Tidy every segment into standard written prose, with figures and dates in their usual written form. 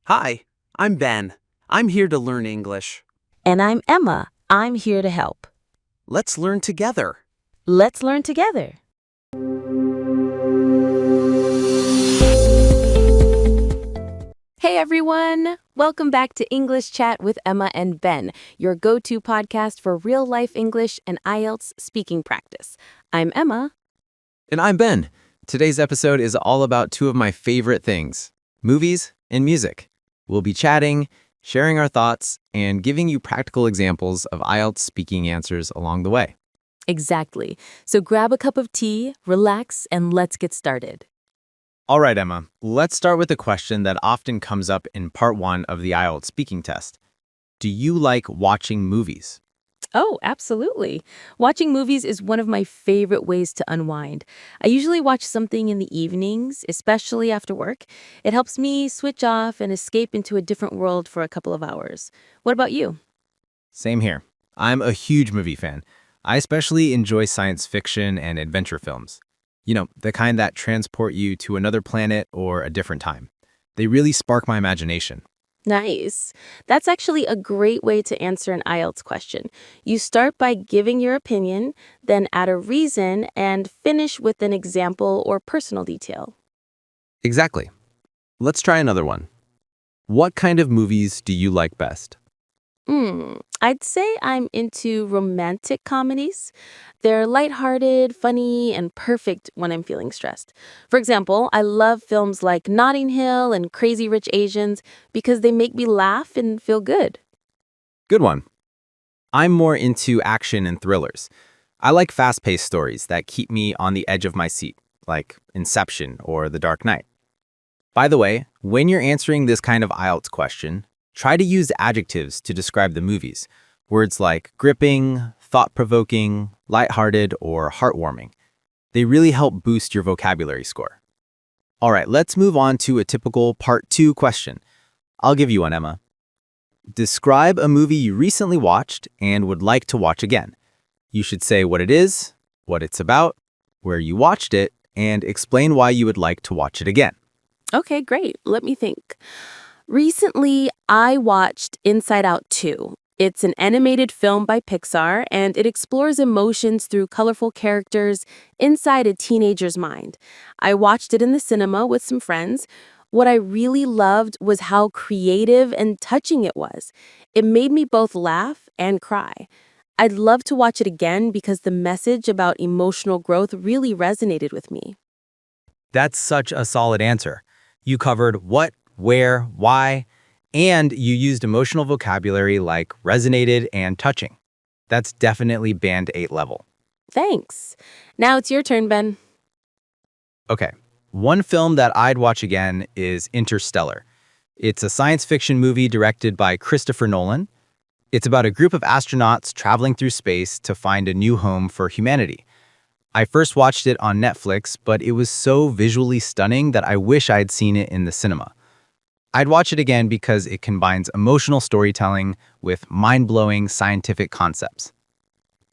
Hi, I'm Ben. I'm here to learn English. And I'm Emma. I'm here to help. Let's learn together. Let's learn together. Hey everyone! Welcome back to English Chat with Emma and Ben, your go-to podcast for real-life English and IELTS speaking practice. I'm Emma. And I'm Ben. Today's episode is all about two of my favorite things, movies and music. We'll be chatting, sharing our thoughts, and giving you practical examples of IELTS speaking answers along the way. Exactly. So grab a cup of tea, relax, and let's get started. All right, Emma, let's start with a question that often comes up in part 1 of the IELTS speaking test. Do you like watching movies? Oh, absolutely. Watching movies is one of my favorite ways to unwind. I usually watch something in the evenings, especially after work. It helps me switch off and escape into a different world for a couple of hours. What about you? Same here. I'm a huge movie fan. I especially enjoy science fiction and adventure films. You know, the kind that transport you to another planet or a different time. They really spark my imagination. Nice. That's actually a great way to answer an IELTS question. You start by giving your opinion, then add a reason, and finish with an example or personal detail. Exactly. Let's try another one. What kind of movies do you like best? I'd say I'm into romantic comedies. They're lighthearted, funny, and perfect when I'm feeling stressed. For example, I love films like Notting Hill and Crazy Rich Asians because they make me laugh and feel good. Good one. I'm more into action and thrillers. I like fast-paced stories that keep me on the edge of my seat, like Inception or The Dark Knight. By the way, when you're answering this kind of IELTS question, try to use adjectives to describe the movies. Words like gripping, thought-provoking, lighthearted, or heartwarming. They really help boost your vocabulary score. All right, let's move on to a typical Part 2 question. I'll give you one, Emma. Describe a movie you recently watched and would like to watch again. You should say what it is, what it's about, where you watched it, and explain why you would like to watch it again. Okay, great. Let me think. Recently, I watched Inside Out 2. It's an animated film by Pixar, and it explores emotions through colorful characters inside a teenager's mind. I watched it in the cinema with some friends. What I really loved was how creative and touching it was. It made me both laugh and cry. I'd love to watch it again because the message about emotional growth really resonated with me. That's such a solid answer. You covered what, where, why, and you used emotional vocabulary like resonated and touching. That's definitely Band 8 level. Thanks. Now it's your turn, Ben. Okay, one film that I'd watch again is Interstellar. It's a science fiction movie directed by Christopher Nolan. It's about a group of astronauts traveling through space to find a new home for humanity. I first watched it on Netflix, but it was so visually stunning that I wish I had seen it in the cinema. I'd watch it again because it combines emotional storytelling with mind-blowing scientific concepts.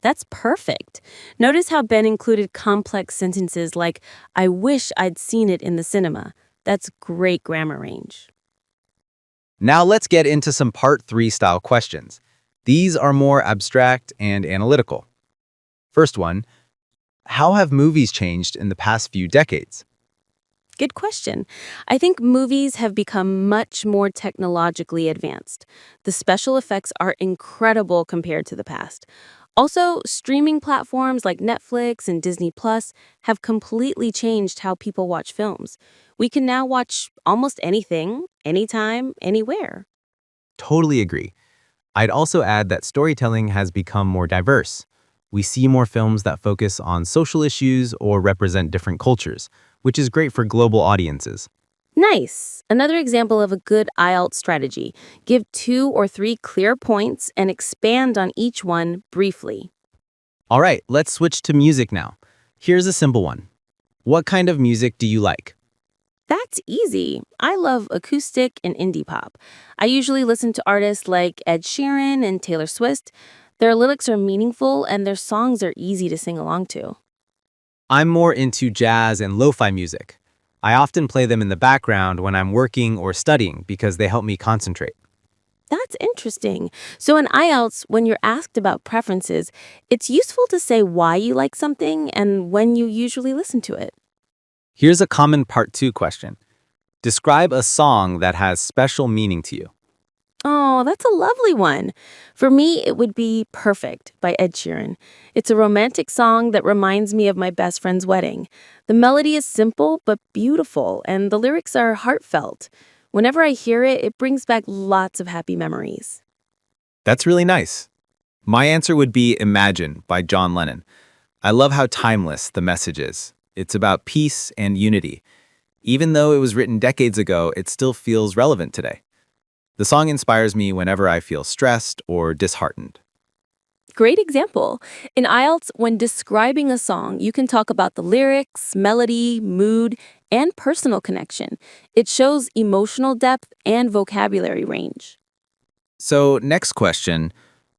That's perfect. Notice how Ben included complex sentences like, I wish I'd seen it in the cinema. That's great grammar range. Now let's get into some Part 3 style questions. These are more abstract and analytical. First one, how have movies changed in the past few decades? Good question. I think movies have become much more technologically advanced. The special effects are incredible compared to the past. Also, streaming platforms like Netflix and Disney Plus have completely changed how people watch films. We can now watch almost anything, anytime, anywhere. Totally agree. I'd also add that storytelling has become more diverse. We see more films that focus on social issues or represent different cultures, which is great for global audiences. Nice. Another example of a good IELTS strategy. Give 2 or 3 clear points and expand on each one briefly. All right, let's switch to music now. Here's a simple one. What kind of music do you like? That's easy. I love acoustic and indie pop. I usually listen to artists like Ed Sheeran and Taylor Swift. Their lyrics are meaningful and their songs are easy to sing along to. I'm more into jazz and lo-fi music. I often play them in the background when I'm working or studying because they help me concentrate. That's interesting. So in IELTS, when you're asked about preferences, it's useful to say why you like something and when you usually listen to it. Here's a common Part 2 question. Describe a song that has special meaning to you. Oh, that's a lovely one. For me, it would be Perfect by Ed Sheeran. It's a romantic song that reminds me of my best friend's wedding. The melody is simple but beautiful, and the lyrics are heartfelt. Whenever I hear it, it brings back lots of happy memories. That's really nice. My answer would be Imagine by John Lennon. I love how timeless the message is. It's about peace and unity. Even though it was written decades ago, it still feels relevant today. The song inspires me whenever I feel stressed or disheartened. Great example. In IELTS, when describing a song, you can talk about the lyrics, melody, mood, and personal connection. It shows emotional depth and vocabulary range. So, next question.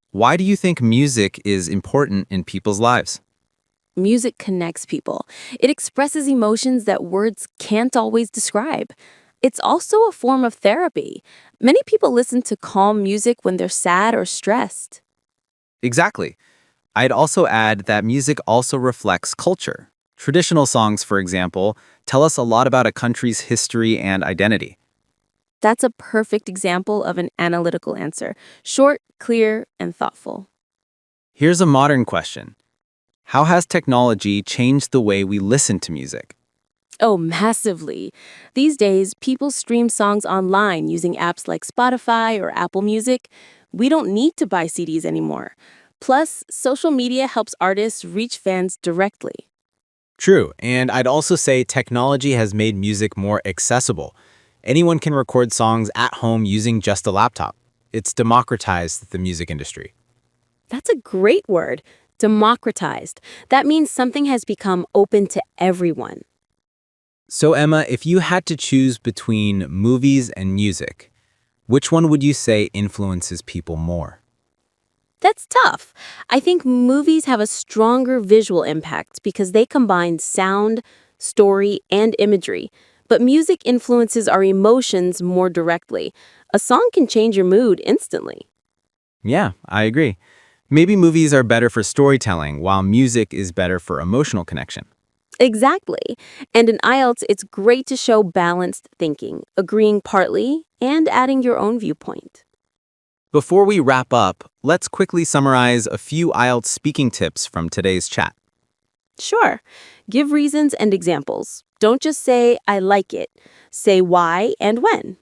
Why do you think music is important in people's lives? Music connects people. It expresses emotions that words can't always describe. It's also a form of therapy. Many people listen to calm music when they're sad or stressed. Exactly. I'd also add that music also reflects culture. Traditional songs, for example, tell us a lot about a country's history and identity. That's a perfect example of an analytical answer. Short, clear, and thoughtful. Here's a modern question. How has technology changed the way we listen to music? Oh, massively. These days, people stream songs online using apps like Spotify or Apple Music. We don't need to buy CDs anymore. Plus, social media helps artists reach fans directly. True, and I'd also say technology has made music more accessible. Anyone can record songs at home using just a laptop. It's democratized the music industry. That's a great word, democratized. That means something has become open to everyone. So, Emma, if you had to choose between movies and music, which one would you say influences people more? That's tough. I think movies have a stronger visual impact because they combine sound, story, and imagery. But music influences our emotions more directly. A song can change your mood instantly. Yeah, I agree. Maybe movies are better for storytelling, while music is better for emotional connection. Exactly. And in IELTS, it's great to show balanced thinking, agreeing partly and adding your own viewpoint. Before we wrap up, let's quickly summarize a few IELTS speaking tips from today's chat. Sure. Give reasons and examples. Don't just say, I like it. Say why and when.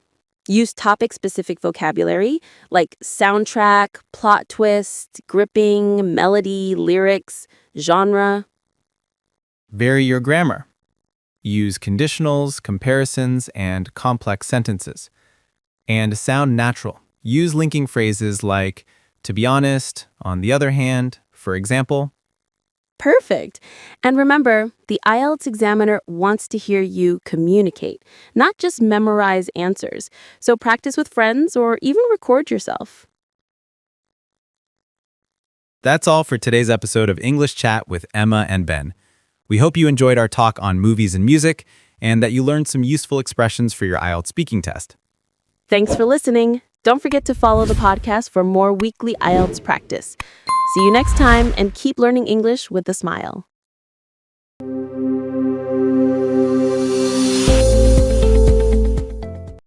Use topic-specific vocabulary like soundtrack, plot twist, gripping, melody, lyrics, genre. Vary your grammar. Use conditionals, comparisons, and complex sentences. And sound natural. Use linking phrases like, to be honest, on the other hand, for example. Perfect. And remember, the IELTS examiner wants to hear you communicate, not just memorize answers. So practice with friends or even record yourself. That's all for today's episode of English Chat with Emma and Ben. We hope you enjoyed our talk on movies and music, and that you learned some useful expressions for your IELTS speaking test. Thanks for listening. Don't forget to follow the podcast for more weekly IELTS practice. See you next time and keep learning English with a smile.